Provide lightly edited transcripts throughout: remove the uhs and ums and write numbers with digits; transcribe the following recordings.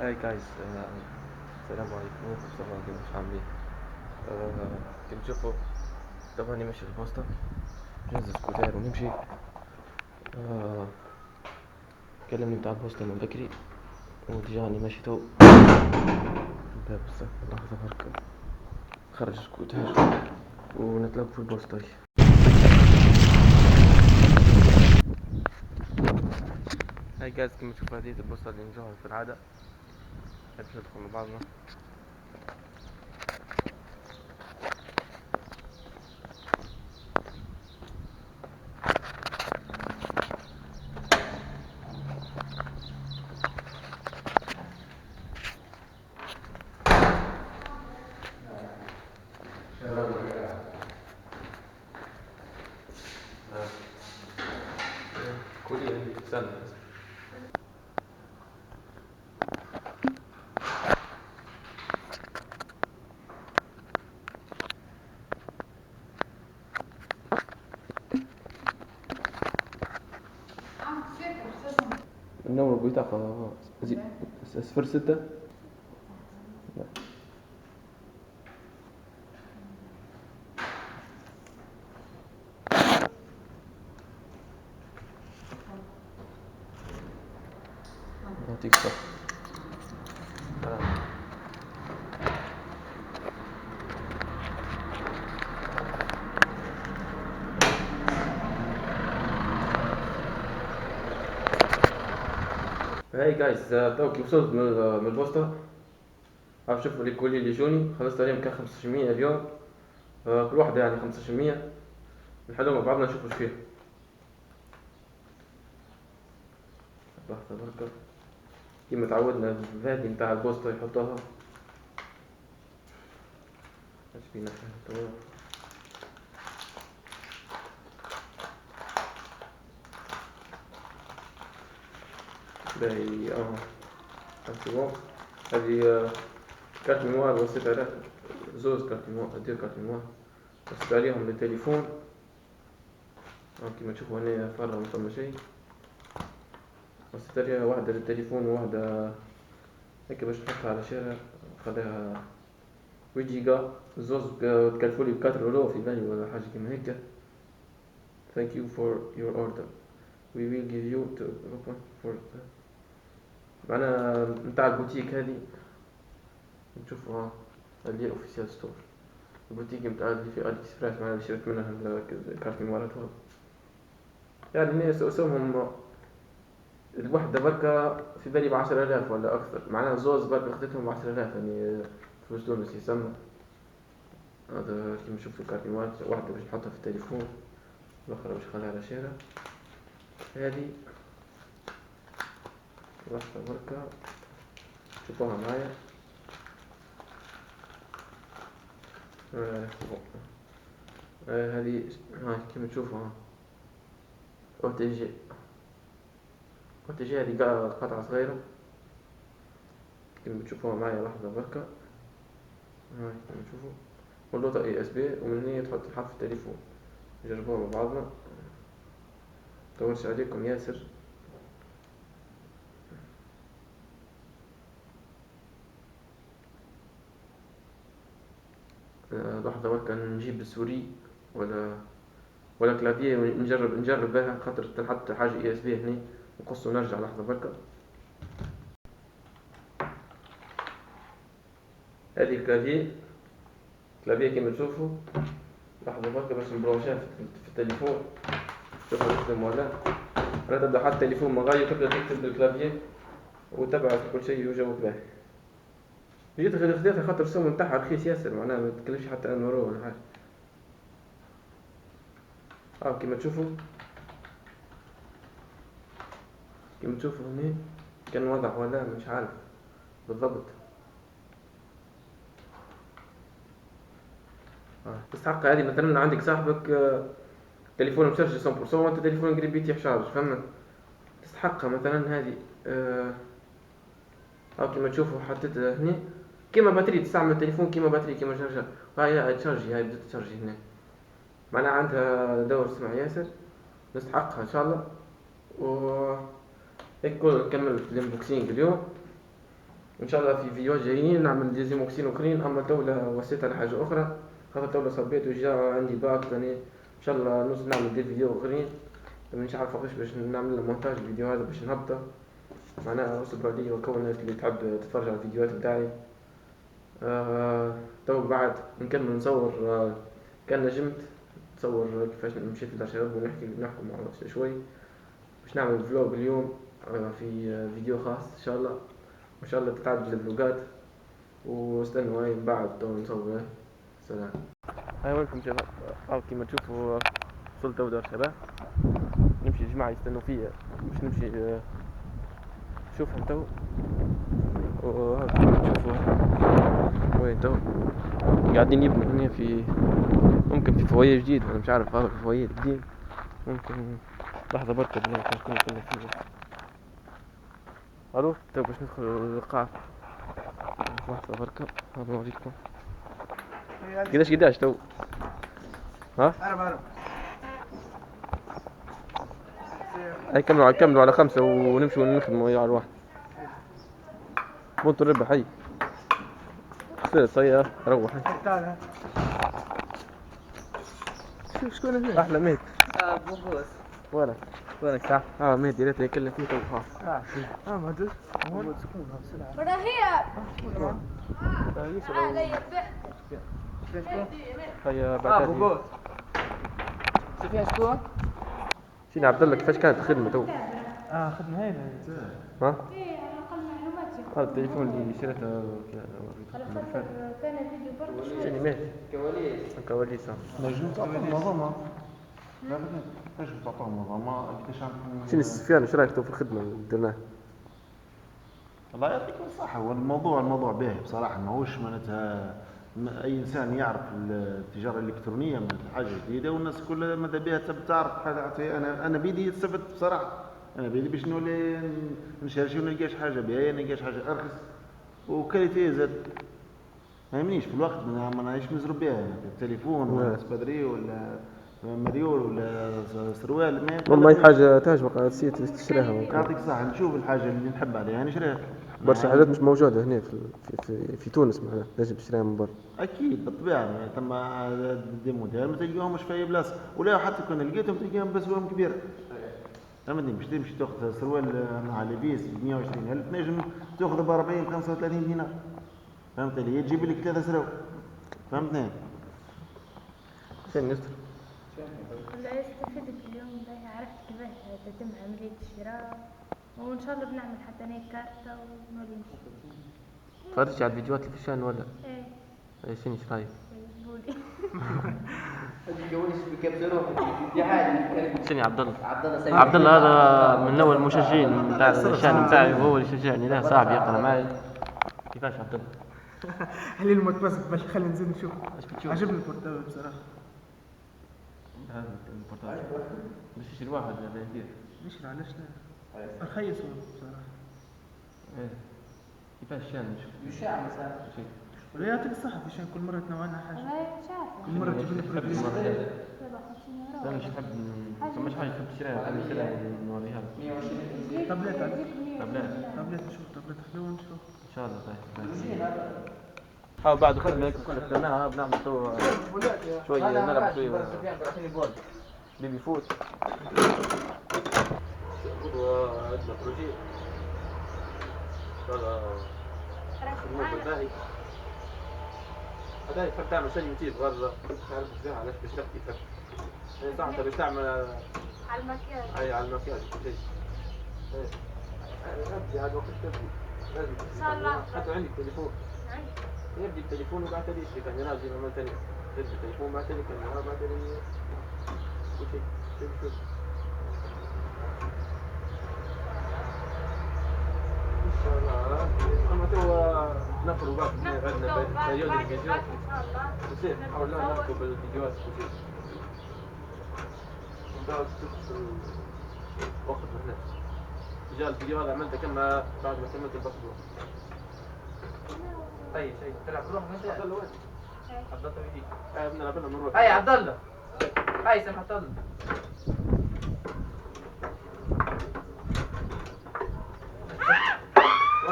هاي جايز، السلام عليكم. صباح الخير، مش عاملين؟ كنت تشوفوا طبعا ماشي في البوسطة، ننزل سكوتير ونمشي. آه كلمني بتاع البوسطة من بكري، وديجاني ماشي تو باب الصف. لحظة برك خرج سكوتير ونتلاقوا في البوسطة. هاي جايز، كما تشوفوا هذه البوسطة اللي نجوها في العادة. باش ندخل مع بعضنا. كولي استنى. النمر بطاقة 06. يعطيك الصحة. هاي جايز، توكي وصلت من البوسطة. عارف شوفوا لي كولي اللي جوني، خلصت عليهم كان 1500 اليوم. كل واحدة يعني 1500. نحلهم مع بعضنا نشوفوا ايش فيها. لحظة بركة، كيما تعودنا الفادي متاع البوسطة يحطوها. ايش فينا فيها توا؟ باهي هسي بون. هذه كارت ميموار وصيت عليها. زوز كارت ميموار، دير كارت ميموار وصيت عليهم للتليفون. كيما تشوفوا هنا فرا مفما شي. وصيت عليها واحدة للتليفون وواحدة هيك باش نحطها على شارع. خليها 8 جيجا. زوز تكلفولي ب4 €، في بالي ولا حاجة كيما هيك. Thank you for your order. We will give you to open for معناها نتاع البوتيك هذه. نشوفوا اللي اوفيسيال ستور. البوتيك نتاع اللي في الي اكسبريس، معناها اللي شريت منها الكارت ميمورات هذا. يعني الناس اسمهم الوحدة بركة في بالي ب10,000 ولا أكثر. معناها زوز بركة خدتهم ب10,000 يعني فلوس تونس يسمى. هذا كيما نشوف الكارت ميمورات، واحدة باش نحطها في التليفون، الأخرى باش نخليها على شارع. هذه لحظة بركة شوفوها معايا. هذه هاي كيما تشوفوا او تي جي. او تي جي هذه قطعة صغيرة كيما تشوفوها معايا. لحظة بركة. هاي كيما تشوفوا واللوطة اي اس بي، ومن هنا تحط الحرف في التليفون. نجربوها مع بعضنا. مطولش عليكم ياسر. لحظة بركة نجيب السوري ولا كلافية نجرب بها، خاطر تنحط حاجة اي اس بي هنا نقص ونرجع. لحظة بركة. هذه الكلافية كيما تشوفوا. لحظة بركة باش نبروشها في التليفون، شوفوا يخدم ولا. أنا تبدأ حط التليفون مغاية وتبدأ تكتب بالكلافية وتبع كل شيء وجوك باهي. جيت خديتها خاطر السوم نتاعها رخيص ياسر، معناها ما تكلفش حتى 1 € ولا حاجة. كيما تشوفوا هنا كان وضع ولا مش عارف بالضبط. تستحق هذه مثلا عندك صاحبك تليفون مشارج 100% وانت تليفون قريب يتيح شارج، فهمت؟ تستحقها مثلا هذه. كيما تشوفوا حطيتها هنا كيما باتري، تستعمل التليفون كيما باتري كيما شارجر. هاي تشارجي، هاي بدات تشارجي هنا. معناها عندها دور سمع ياسر، نستحقها ان شاء الله. و هيك نكمل الانبوكسينج اليوم. وان شاء الله في فيديوهات جايين نعمل ديزيموكسين اخرين. اما تولا وسيت على حاجه اخرى خاطر تولا صبيت وجا عندي باك ثاني ان شاء الله نوصل نعمل دي فيديو اخرين. مش عارف وقتاش باش نعمل مونتاج الفيديو هذا باش نهبطه معناها اصبر عليا وكون الناس اللي تحب تتفرج على الفيديوهات بتاعي. تو بعد نكمل نصور. كان نجمت نصور كيفاش مشيت للشباب ونحكي نحكم على شوي باش نعمل فلوج اليوم في فيديو خاص ان شاء الله وان شاء الله تتعدل الفلوجات واستنوا هاي بعد تو نصور. سلام. هاي وينكم شباب. كيما تشوفوا وصلت تو دار شباب نمشي الجماعة يستنوا فيا باش نمشي شوفهم تو وهاك تشوفوا وين تو قاعدين يبنوا هنا في ممكن في فويه جديد انا مش عارف هذا فويه جديد ممكن لحظة بركة بلا تكون كلها فيه. الو تو باش ندخل القاعة لحظة بركة هذا نوريكم قداش تو ها هاي كملوا على 5 ونمشوا نخدموا على الواحد بونتو الربح. هاي خسرت صيا روح شكون هنا احلى ميت بوبوس وينك صح ميت يا ريت يكلم فيه تو ما ادري هو سكون بسرعه ولا هي هيا بعد بوبوس فيها شكون شنو عبد الله كيفاش كانت الخدمه تو؟ خدمه هاي ها؟ اقل معلومات هذا التليفون اللي شريته كان فيديو برضه شنو مات؟ كواليس نجم تعطوهم منظمة. لا نجم تعطوهم منظمة قداش عندكم. شنو سفيان ايش رايك تو في الخدمه اللي درناها؟ الله يعطيكم الصحة. هو الموضوع باهي بصراحة ماهوش معناتها أي إنسان يعرف التجارة الإلكترونية من حاجة جديدة والناس كلها ماذا بها تعرف حاجة. أنا بيدي استفدت بصراحة. أنا بيدي باش نولي نشري ونلقاش حاجة باهية نلقاش حاجة أرخص وكاليتي زاد. ما يهمنيش في الوقت ما نعيش مزروب بها التليفون ولا سبادري ولا مريول ولا سروال والله اي حاجه تعجبك على السيت تشتريها يعطيك الصحة. نشوف الحاجة اللي نحب عليها نشريها. برشا حاجات مش موجوده هنا في تونس معناها لازم تشتريها من برا. اكيد بالطبيعه ثم دي موديل ما تلقاهمش في اي بلاصه ولا حتى كون لقيتهم تلقاهم باسواق كبيره. فهمتني مش تمشي تاخذ سروال مع لبيس ب 120,000 تنجم تاخذه ب 40 35 دينار. فهمتني هي تجيب لك 3 سراول. فهمتني فين نستر؟ لا استفدت اليوم ده عرفت كيفاش تتم عملية الشراء وإن شاء الله بنعمل حتى أنا كارتة ونولي نمشي. تفرجتي على الفيديوهات اللي في الشان ولا؟ إيه شنو ايش رايك؟ بولي شنو عبد الله؟ عبد الله هذا من اول المشجعين نتاع الشان نتاعي وهو اللي شجعني له صاحبي يقرا معي. كيفاش عبد الله؟ هل المتمسك باش خلينا نزيد نشوف ايش بتشوف؟ عجبني البورتابل بصراحه. هذا البورتال باش يشري واحد هذا كيف؟ نشري علاش لا رخيص بصراحه. ايه كيفاش الشان نشوف؟ يشاع مثلا ولا يعطيك الصحة فيشان كل مرة تنوعنا حاجة. والله مش عارفة كل مرة تجيب لي برودوي. 57 لا مش نحب مش حاجه تحب تشتريها نحب نشتريها نوريها لك. 120 تابلت تابلت نشوف تابلت حلوة نشوف ان شاء الله. طيب بعد خدمه هيك كنا اخترناها بنعمل تو شويه نلعب شويه بيبي فوت وعندنا بروجي ان شاء الله خدمه بالباهي. هذا تحب تعمل شيء يوتيوب غير تعرف فيها علاش باش تحكي فك يعني صح انت باش تعمل على المكياج. اي على المكياج شيء ايه ابدي هذا وقت تبدي لازم ان شاء الله. حتى عندي تليفون يبدي التليفون وبعث لي شيء كان ينادي من ثاني تبدي التليفون بعث لي كان بعث لي كل شيء شوف ان شاء الله. اما تو نخرج بعد عندنا بريود الفيديو بصير نحاول نكتب الفيديوهات كل شيء ونبدأ في الوقت هنا. جاء الفيديو هذا عملته كما بعد ما كملت الباسبور. طيب شيء تلعب روح ماشي عبد الله وين؟ عبد الله يجيك. بنلعب لنا نروح. هاي عبد الله هاي سامح عبد الله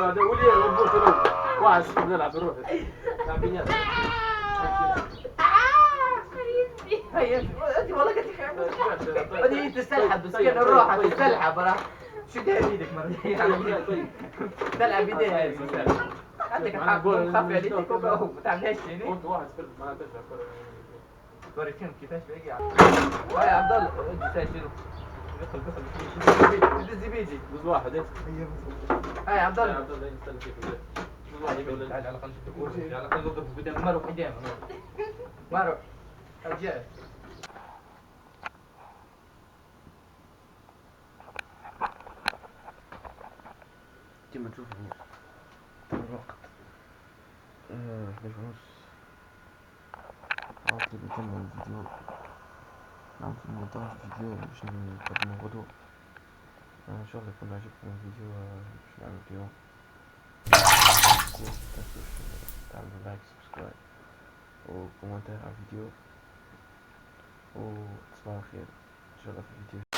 وليه ونبوط واحد نلعب نروح لاعبين هي انت والله قلت لك هذه تستلحب بس كان الروحه تستلحب راه شدها بيدك مرة تلعب بيديها هذه عندك الحق خاف عليك وما تعملهاش يعني كنت واحد في ما ترجع وريتهم كيفاش باقي يا عبد الله انت شنو دخل بيجي بس واحد ايه هاي عبد الله عبد الله يستنى كيف تعال على الاقل على الاقل نضرب قدام مروح قدام مروح رجال كما تشوف الوقت 11 ونص عاطل بكمل الفيديو نعم في المونتاج الفيديو باش نقدمو غدوة ان شاء الله يكون عجبكم الفيديو باش نعمل اليوم متنسوش تعملوا لايك سبسكرايب وكومنتار على الفيديو وتصبحوا على خير ان شاء الله في الفيديو